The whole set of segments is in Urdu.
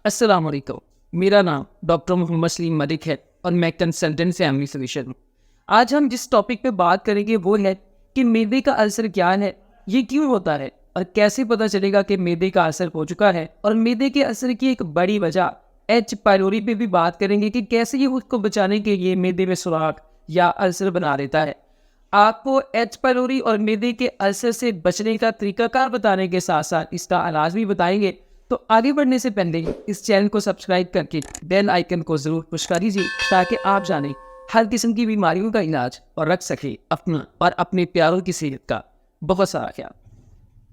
السلام علیکم، میرا نام ڈاکٹر محمد سلیم ملک ہے اور میں کنسلٹنٹ فیملی فزیشین ہوں۔ آج ہم جس ٹاپک پہ بات کریں گے وہ ہے کہ معدے کا السر کیا ہے، یہ کیوں ہوتا ہے اور کیسے پتہ چلے گا کہ معدے کا السر ہو چکا ہے، اور معدے کے السر کی ایک بڑی وجہ ایچ پائلوری پہ بھی بات کریں گے کہ کیسے یہ اس کو بچانے کے لیے معدے میں سوراخ یا السر بنا دیتا ہے۔ آپ کو ایچ پائلوری اور معدے کے السر سے بچنے کا طریقہ کار بتانے کے ساتھ ساتھ اس کا علاج بھی بتائیں گے۔ تو آگے بڑھنے سے پہلے اس چینل کو سبسکرائب کر کے بیل آئیکن کو ضرور پش کر دیجیے تاکہ آپ جانیں ہر قسم کی بیماریوں کا علاج اور رکھ سکیں اپنا اور اپنے پیاروں کی صحت کا بہت سارا خیال۔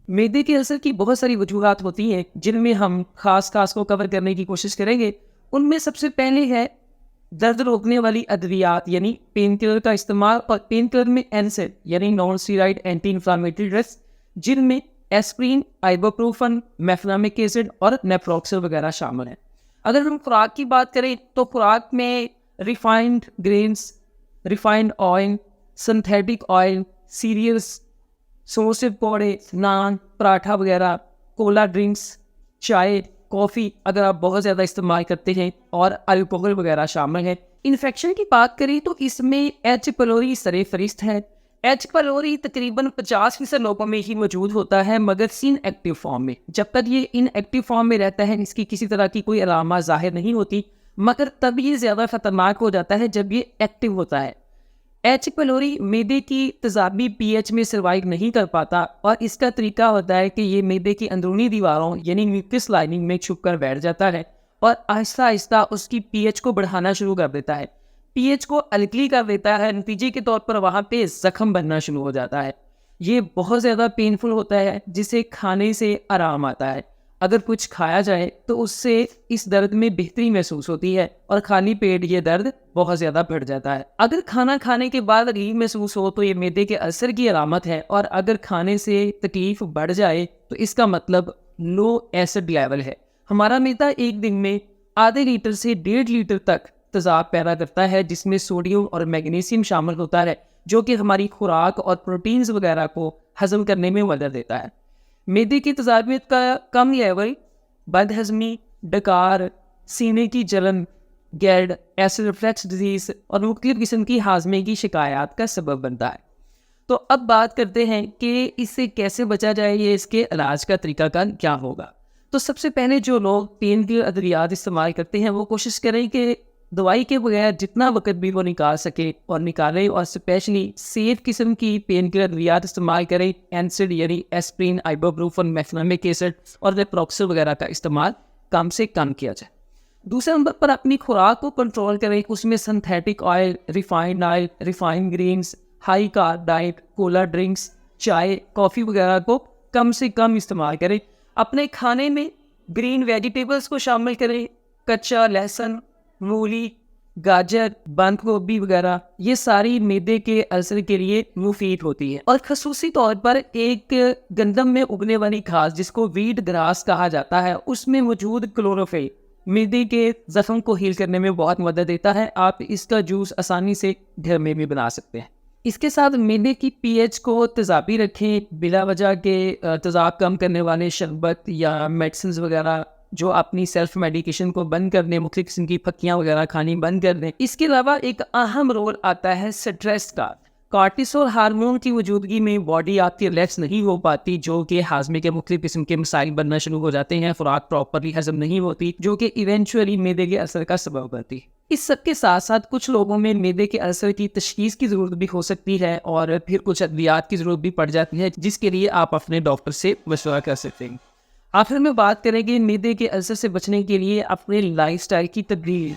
معدے کے السر کی بہت ساری وجوہات ہوتی ہیں جن میں ہم خاص کو کور کرنے کی کوشش کریں گے۔ ان میں سب سے پہلے ہے درد روکنے والی ادویات یعنی پین کلر کا استعمال، اور پین کلر میں NSAID یعنی naan steroid anti inflammatory drugs, جن میں ایسپرین، آئبوپروفن، میفنامک ایسڈ اور نیپروکسل وغیرہ شامل ہیں۔ اگر ہم خوراک کی بات کریں تو خوراک میں refined grains, refined oil, synthetic oil, cereals, سموسے پکوڑے، نان، پراٹھا وغیرہ، کولا ڈرنکس، چائے، کافی اگر آپ بہت زیادہ استعمال کرتے ہیں، اور الکوہل وغیرہ شامل ہیں۔ انفیکشن کی بات کریں تو اس میں ایچ پائلوری سر فہرست ہے۔ ایچ پائلوری تقریباً 50% لوگوں میں ہی موجود ہوتا ہے، مگر ان ایکٹیو فارم میں۔ جب تک یہ ان ایکٹیو فارم میں رہتا ہے اس کی کسی طرح کی کوئی علامات ظاہر نہیں ہوتی، مگر تب یہ زیادہ خطرناک ہو جاتا ہے جب یہ ایکٹیو ہوتا ہے۔ ایچ پائلوری معدے کی تیزابی پی ایچ میں سروائیو نہیں کر پاتا، اور اس کا طریقہ ہوتا ہے کہ یہ معدے کی اندرونی دیواروں یعنی میوکس لائننگ میں چھپ کر بیٹھ جاتا ہے اور آہستہ آہستہ اس کی پی ایچ کو بڑھانا شروع کر دیتا ہے، پی ایچ کو الکلی کر دیتا ہے۔ نتیجے کے طور پر وہاں پہ زخم بننا شروع ہو جاتا ہے۔ یہ بہت زیادہ پینفل ہوتا ہے، جسے کھانے سے آرام آتا ہے۔ اگر کچھ کھایا جائے تو اس سے اس درد میں بہتری محسوس ہوتی ہے، اور خالی پیٹ یہ درد بہت زیادہ بڑھ جاتا ہے۔ اگر کھانا کھانے کے بعد ریلیف محسوس ہو تو یہ معدے کے السر کی علامت ہے، اور اگر کھانے سے تکلیف بڑھ جائے تو اس کا مطلب لو ایسڈ لیول ہے۔ ہمارا معدہ ایک دن میں آدھے لیٹر سے 1.5 لیٹر تک تیزاب پیدا کرتا ہے، جس میں سوڈیم اور میگنیشیم شامل ہوتا ہے، جو کہ ہماری خوراک اور پروٹینز وغیرہ کو ہضم کرنے میں مدد دیتا ہے۔ معدے کی تیزابیت کا کم لیول بد ہضمی، ڈکار، سینے کی جلن، گیرڈ، ایسڈ ریفلکس ڈیزیز اور مختلف قسم کی ہاضمے کی شکایات کا سبب بنتا ہے۔ تو اب بات کرتے ہیں کہ اس سے کیسے بچا جائے، یہ اس کے علاج کا طریقہ کار کیا ہوگا۔ تو سب سے پہلے جو لوگ پین کے ادویات استعمال کرتے ہیں وہ کوشش کریں کہ دوائی کے بغیر جتنا وقت بھی وہ نکال سکے اور نکالیں، اور اسپیشلی سیف قسم کی پین کے ادویات استعمال کریں۔ NSAID یعنی ایسپرین، آئبوپروفن، میفنامک ایسڈ اور نیپروکسل وغیرہ کا استعمال کم سے کم کیا جائے۔ دوسرے نمبر پر اپنی خوراک کو کنٹرول کریں، اس میں synthetic oil, refined grains, high carb diet, cola drinks, چائے، کافی وغیرہ کو کم سے کم استعمال کریں۔ اپنے کھانے میں گرین ویجیٹیبلز کو شامل کریں، کچا لہسن، مولی، گاجر، بند گوبھی وغیرہ، یہ ساری معدے کے السر کے لیے مفید ہوتی ہے۔ اور خصوصی طور پر ایک گندم میں اگنے والی گھاس جس کو ویٹ گراس کہا جاتا ہے، اس میں موجود کلوروفل معدے کے زخم کو ہیل کرنے میں بہت مدد دیتا ہے۔ آپ اس کا جوس آسانی سے گھر میں بھی بنا سکتے ہیں۔ اس کے ساتھ معدے کی پی ایچ کو تیزابی رکھیں، بلا وجہ کے تیزاب کم کرنے والے شربت یا میڈیسنز وغیرہ جو اپنی سیلف میڈیکیشن کو بند کر دیں، مختلف قسم کی پھکیاں وغیرہ کھانی بند کر دیں۔ اس کے علاوہ ایک اہم رول آتا ہے سٹریس کا۔ کارٹیسول ہارمون کی موجودگی میں باڈی آپ کی ریلیکس نہیں ہو پاتی، جو کہ ہاضمے کے مختلف قسم کے مسائل بننا شروع ہو جاتے ہیں، خوراک پراپرلی ہضم نہیں ہوتی، جو کہ ایونچولی معدے کے السر کا سبب بنتی ہے۔ اس سب کے ساتھ ساتھ کچھ لوگوں میں معدے کے السر کی تشخیص کی ضرورت بھی ہو سکتی ہے، اور پھر کچھ ادویات کی ضرورت بھی پڑ جاتی ہے، جس کے لیے آپ اپنے ڈاکٹر سے مشورہ کر سکتے ہیں۔ آخر میں بات کریں گے معدے کے السر سے بچنے کے لیے اپنے لائف سٹائل کی تبدیلی۔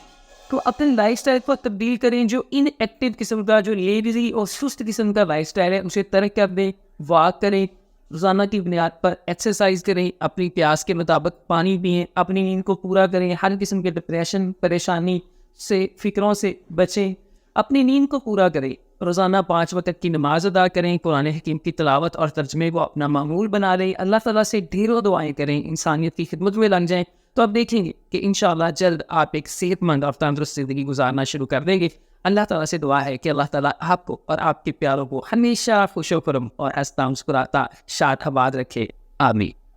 تو اپنے لائف سٹائل کو تبدیل کریں، جو ان ایکٹیو قسم کا، جو لیزی اور سست قسم کا لائف سٹائل ہے اسے ترک کر دیں۔ واک کریں، روزانہ کی بنیاد پر ایکسرسائز کریں، اپنی پیاس کے مطابق پانی پئیں، اپنی نیند کو پورا کریں، ہر قسم کے ڈپریشن، پریشانی سے، فکروں سے بچیں، اپنی نیند کو پورا کریں، روزانہ 5 وقت کی نماز ادا کریں، قرآن حکیم کی تلاوت اور ترجمے کو اپنا معمول بنا لیں، اللہ تعالیٰ سے ڈھیروں دعائیں کریں، انسانیت کی خدمت میں لگ جائیں، تو آپ دیکھیں گے کہ انشاءاللہ جلد آپ ایک صحت مند اور تندرست زندگی گزارنا شروع کر دیں گے۔ اللہ تعالیٰ سے دعا ہے کہ اللہ تعالیٰ آپ کو اور آپ کے پیاروں کو ہمیشہ خوش و خرم اور ہنستا مسکراتا شاد آباد رکھے، آمین۔